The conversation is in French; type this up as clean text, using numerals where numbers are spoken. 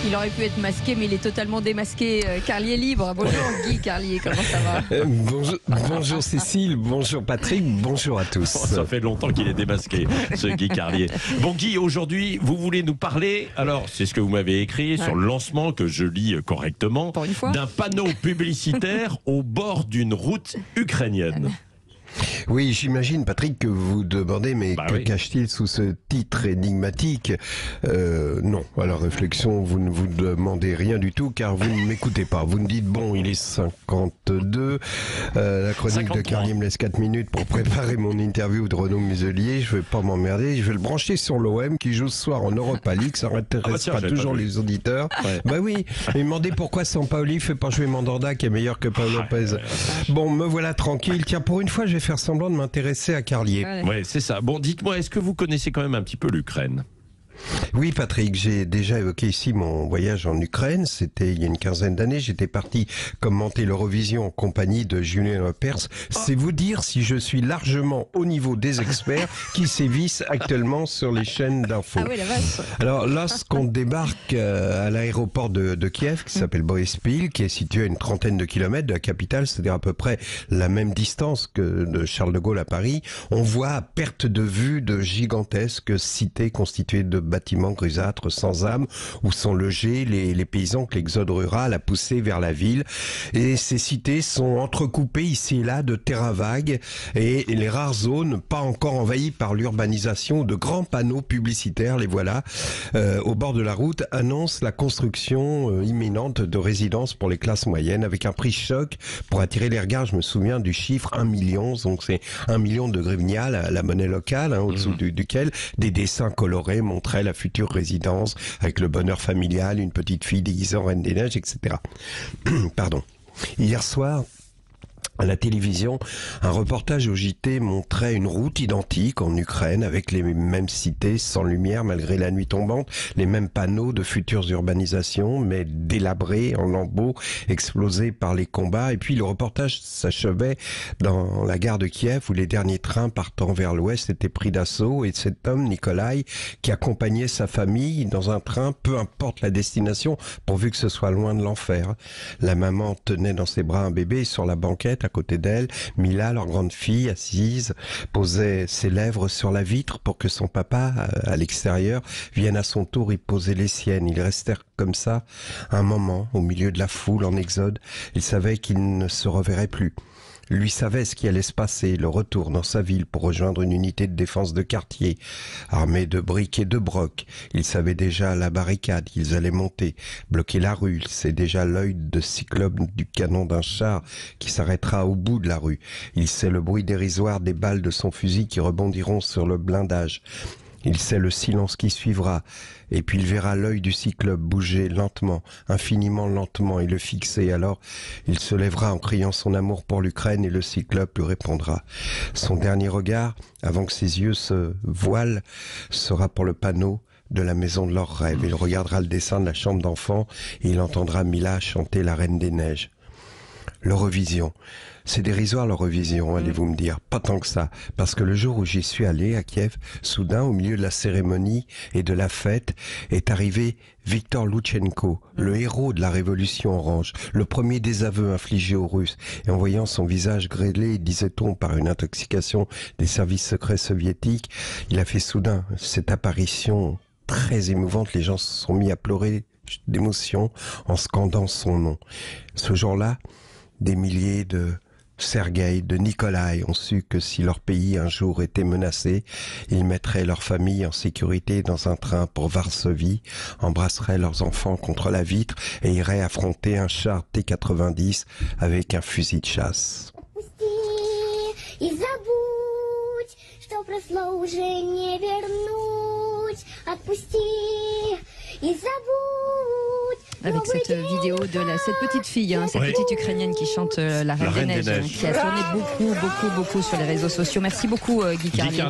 Il aurait pu être masqué, mais il est totalement démasqué. Carlier libre. Bonjour Guy Carlier, comment ça va? Bonjour Cécile, bonjour Patrick, bonjour à tous. Ça fait longtemps qu'il est démasqué, ce Guy Carlier. Bon Guy, aujourd'hui, vous voulez nous parler, alors c'est ce que vous m'avez écrit, sur le lancement, que je lis correctement, d'un panneau publicitaire au bord d'une route ukrainienne. Oui, j'imagine, Patrick, que vous vous demandez, mais que cache-t-il sous ce titre énigmatique? Non, à la réflexion, vous ne vous demandez rien du tout, car vous ne m'écoutez pas. Vous me dites, bon, il est 52, la chronique 53. De Carlier me laisse 4 minutes pour préparer mon interview de Renaud Muselier, je vais pas m'emmerder, je vais le brancher sur l'OM qui joue ce soir en Europa League, ça intéressera toujours les auditeurs. Ouais. Bah oui, mais demandez pourquoi Sampaoli fait pas jouer Mandanda qui est meilleur que Paul Lopez. Bon, me voilà tranquille, tiens, pour une fois, je vais faire semblant de m'intéresser à Carlier. Ouais, c'est ça. Bon, dites-moi, est-ce que vous connaissez quand même un petit peu l'Ukraine ? Oui, Patrick, j'ai déjà évoqué ici mon voyage en Ukraine. C'était il y a une quinzaine d'années. J'étais parti commenter l'Eurovision en compagnie de Julien Lepers. C'est vous dire si je suis largement au niveau des experts qui sévissent actuellement sur les chaînes d'infos. Ah oui, la vache. Alors, lorsqu'on débarque à l'aéroport de Kiev, qui s'appelle Boryspil, qui est situé à une trentaine de kilomètres de la capitale, c'est-à-dire à peu près la même distance que de Charles de Gaulle à Paris, on voit à perte de vue de gigantesques cités constituées de bâtiments grisâtres sans âme où sont logés les paysans que l'exode rural a poussé vers la ville. Et ces cités sont entrecoupées ici et là de terrains vagues et les rares zones pas encore envahies par l'urbanisation, de grands panneaux publicitaires, les voilà, au bord de la route, annoncent la construction imminente de résidences pour les classes moyennes avec un prix choc pour attirer les regards. Je me souviens du chiffre 1 million, donc c'est 1 million de hryvnia, la monnaie locale, au-dessous duquel des dessins colorés montraient la future résidence avec le bonheur familial, une petite fille déguisée en Reine des Neiges, etc. Pardon. Hier soir, à la télévision, un reportage au JT montrait une route identique en Ukraine avec les mêmes cités sans lumière malgré la nuit tombante, les mêmes panneaux de futures urbanisations mais délabrés en lambeaux explosés par les combats. Et puis le reportage s'achevait dans la gare de Kiev où les derniers trains partant vers l'ouest étaient pris d'assaut et cet homme, Nikolai, qui accompagnait sa famille dans un train, peu importe la destination, pourvu que ce soit loin de l'enfer. La maman tenait dans ses bras un bébé sur la banquette à côté d'elle, Mila, leur grande fille, assise, posait ses lèvres sur la vitre pour que son papa, à l'extérieur, vienne à son tour y poser les siennes. Ils restèrent comme ça un moment, au milieu de la foule en exode. Ils savaient qu'ils ne se reverraient plus. Lui savait ce qui allait se passer, le retour dans sa ville pour rejoindre une unité de défense de quartier, armée de briques et de brocs. Il savait déjà la barricade qu'ils allaient monter, bloquer la rue. Il sait déjà l'œil de cyclope du canon d'un char qui s'arrêtera au bout de la rue. Il sait le bruit dérisoire des balles de son fusil qui rebondiront sur le blindage. Il sait le silence qui suivra, et puis il verra l'œil du cyclope bouger lentement, infiniment lentement, et le fixer. Alors, il se lèvera en criant son amour pour l'Ukraine, et le cyclope lui répondra. Son dernier regard, avant que ses yeux se voilent, sera pour le panneau de la maison de leurs rêves. Il regardera le dessin de la chambre d'enfant, et il entendra Mila chanter la Reine des Neiges. L'Eurovision. C'est dérisoire l'Eurovision, allez-vous me dire. Pas tant que ça, parce que le jour où j'y suis allé à Kiev, soudain, au milieu de la cérémonie et de la fête, est arrivé Viktor Loutchenko, le héros de la révolution orange, le premier désaveu infligé aux Russes. Et en voyant son visage grêlé, disait-on, par une intoxication des services secrets soviétiques, il a fait soudain cette apparition très émouvante. Les gens se sont mis à pleurer d'émotion en scandant son nom. Ce jour-là, des milliers de Sergueï, de Nikolai ont su que si leur pays un jour était menacé, ils mettraient leur famille en sécurité dans un train pour Varsovie, embrasseraient leurs enfants contre la vitre et iraient affronter un char T-90 avec un fusil de chasse. Avec cette vidéo de cette petite fille, cette petite Ukrainienne qui chante la Reine des Neiges, qui a tourné beaucoup sur les réseaux sociaux. Merci beaucoup Guy Carlier.